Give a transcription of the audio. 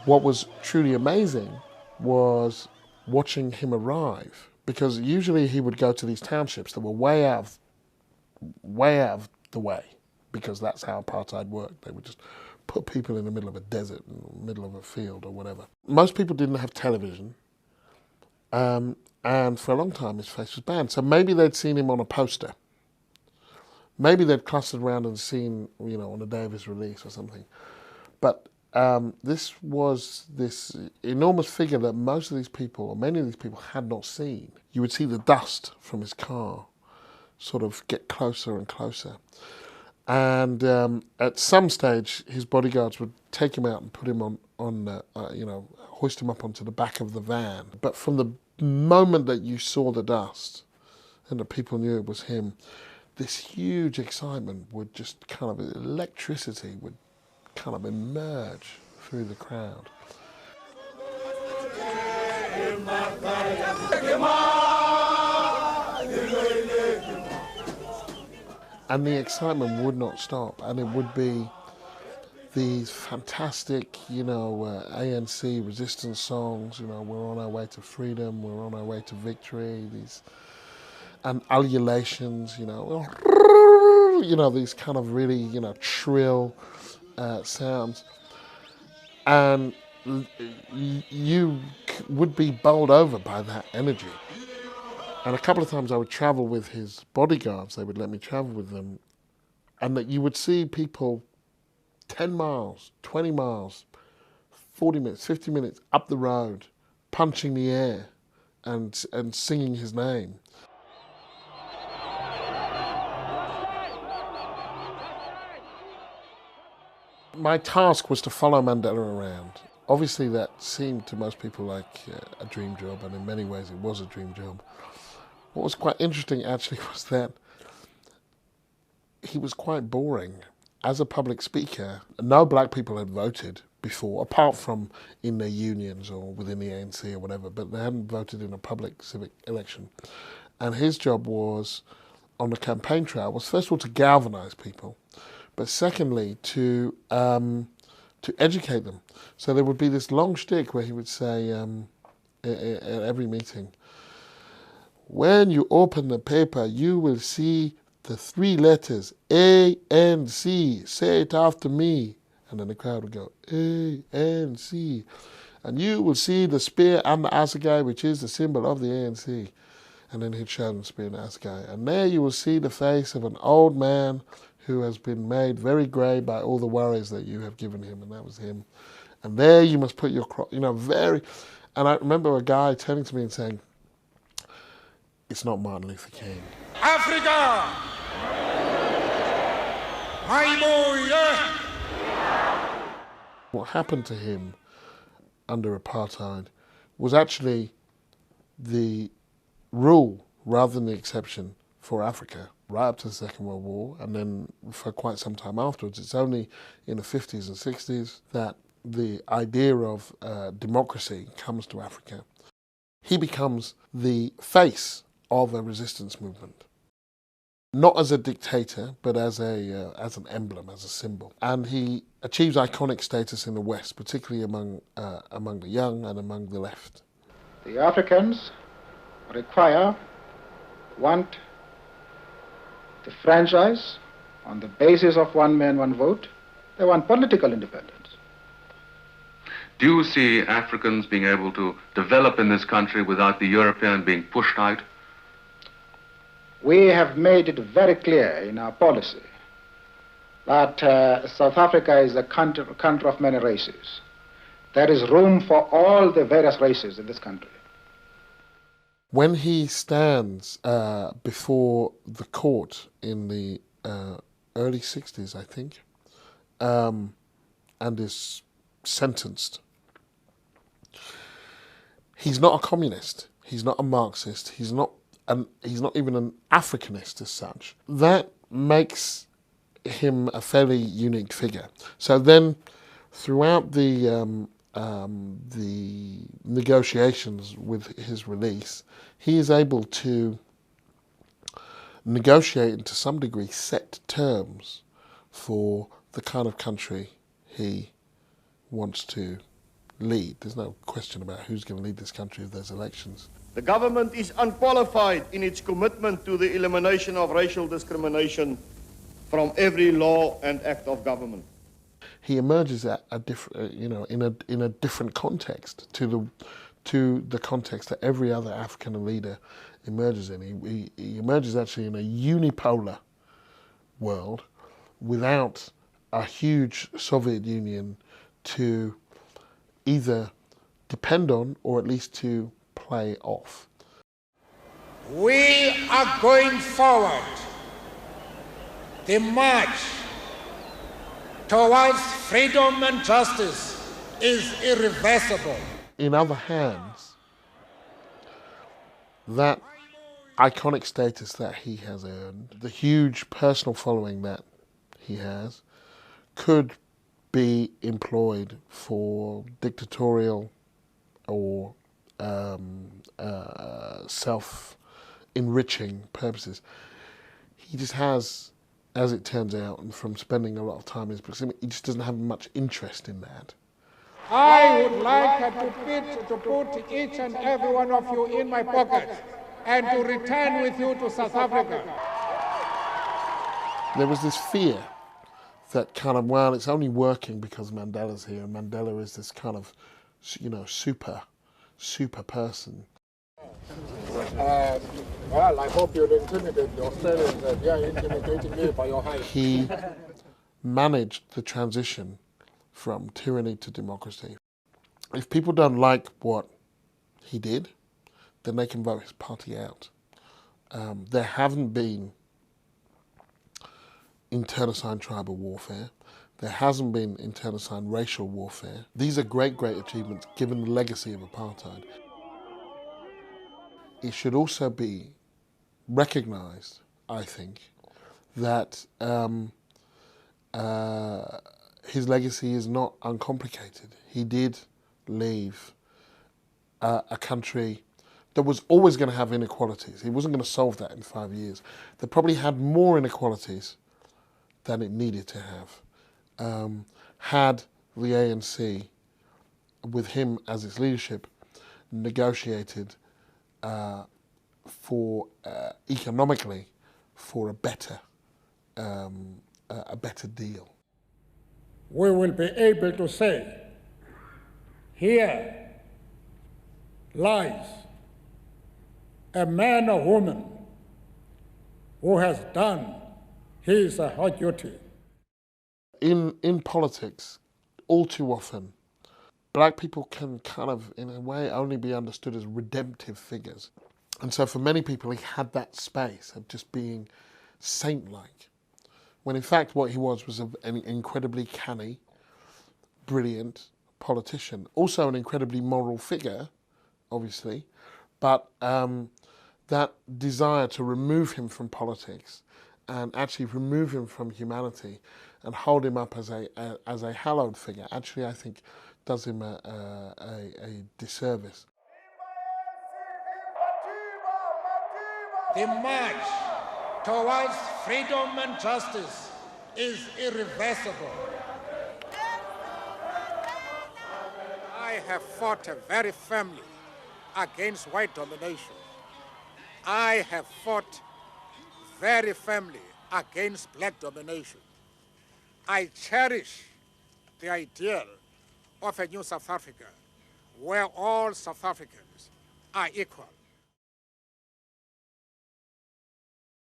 What was truly amazing was watching him arrive, because usually he would go to these townships that were way out of the way, because that's how apartheid worked. They would just put people in the middle of a desert, in the middle of a field or whatever. Most people didn't have television, and for a long time his face was banned. So maybe they'd seen him on a poster. Maybe they'd clustered around and seen, on the day of his release or something. But this was this enormous figure that most of these people, or many of these people, had not seen. You would see the dust from his car sort of get closer and closer. And at some stage, his bodyguards would take him out and put him on hoist him up onto the back of the van. But from the moment that you saw the dust and the people knew it was him, this huge excitement would just electricity would kind of emerge through the crowd. And the excitement would not stop, and it would be these fantastic, ANC resistance songs, we're on our way to freedom, we're on our way to victory, and ululations, these kind of really, shrill sounds. And you would be bowled over by that energy. And a couple of times I would travel with his bodyguards, they would let me travel with them, and that you would see people 10 miles, 20 miles, 40 minutes, 50 minutes up the road, punching the air and singing his name. My task was to follow Mandela around. Obviously that seemed to most people like a dream job, and in many ways it was a dream job. What was quite interesting actually was that he was quite boring. As a public speaker, no black people had voted before, apart from in their unions or within the ANC or whatever, but they hadn't voted in a public civic election. And his job was, on the campaign trail, was first of all to galvanise people, but secondly to educate them. So there would be this long shtick where he would say at every meeting, when you open the paper, you will see the three letters, ANC, say it after me. And then the crowd would go, ANC. And you will see the spear and the assegai, which is the symbol of the ANC. And then he'd show them the spear and the assegai. And there you will see the face of an old man who has been made very grey by all the worries that you have given him, and that was him. And there you must put your cross, very... And I remember a guy turning to me and saying, it's not Martin Luther King. Africa! My boy, yeah! What happened to him under apartheid was actually the rule rather than the exception for Africa, right up to the Second World War, and then for quite some time afterwards. It's only in the 50s and 60s that the idea of democracy comes to Africa. He becomes the face of a resistance movement. Not as a dictator, but as an emblem, as a symbol. And he achieves iconic status in the West, particularly among the young and among the left. The Africans want the franchise on the basis of one man, one vote. They want political independence. Do you see Africans being able to develop in this country without the European being pushed out? We have made it very clear in our policy that South Africa is a country of many races. There is room for all the various races in this country. When he stands before the court in the early 60s, I think, and is sentenced, he's not a communist, he's not a Marxist, he's not even an Africanist as such. That makes him a fairly unique figure. So then, throughout the negotiations with his release, he is able to negotiate to some degree set terms for the kind of country he wants to lead. There's no question about who's going to lead this country if there's elections. The government is unqualified in its commitment to the elimination of racial discrimination from every law and act of government. He emerges at a different, in a different context to the context that every other African leader emerges in. He emerges actually in a unipolar world without a huge Soviet Union to either depend on or at least to play off. We are going forward. The march towards freedom and justice is irreversible. In other hands, that iconic status that he has earned, the huge personal following that he has, could be employed for dictatorial or self-enriching purposes. He just has, as it turns out, and from spending a lot of time in his proximity, he just doesn't have much interest in that. I would like to put each and every one of you in my pocket and to return with you to South Africa. There was this fear that kind of, well, it's only working because Mandela's here, and Mandela is this kind of, super person. Well, I hope you'll intimidate the Australians that they are intimidating me by your height. He managed the transition from tyranny to democracy. If people don't like what he did, then they can vote his party out. There haven't been internecine tribal warfare. There hasn't been internecine racial warfare. These are great, great achievements given the legacy of apartheid. It should also be recognised, I think, that his legacy is not uncomplicated. He did leave a country that was always going to have inequalities. He wasn't going to solve that in 5 years. They probably had more inequalities than it needed to have. Had the ANC, with him as its leadership, negotiated economically for a better deal. We will be able to say, here lies a man or woman who has done his or her duty. In politics, all too often, black people can kind of, in a way, only be understood as redemptive figures. And so for many people, he had that space of just being saint-like, when in fact what he was an incredibly canny, brilliant politician. Also an incredibly moral figure, obviously, but that desire to remove him from politics and actually remove him from humanity and hold him up as a hallowed figure, actually I think does him a disservice. The march towards freedom and justice is irreversible. I have fought very firmly against white domination. I have fought very firmly against black domination. I cherish the ideal of a new South Africa where all South Africans are equal.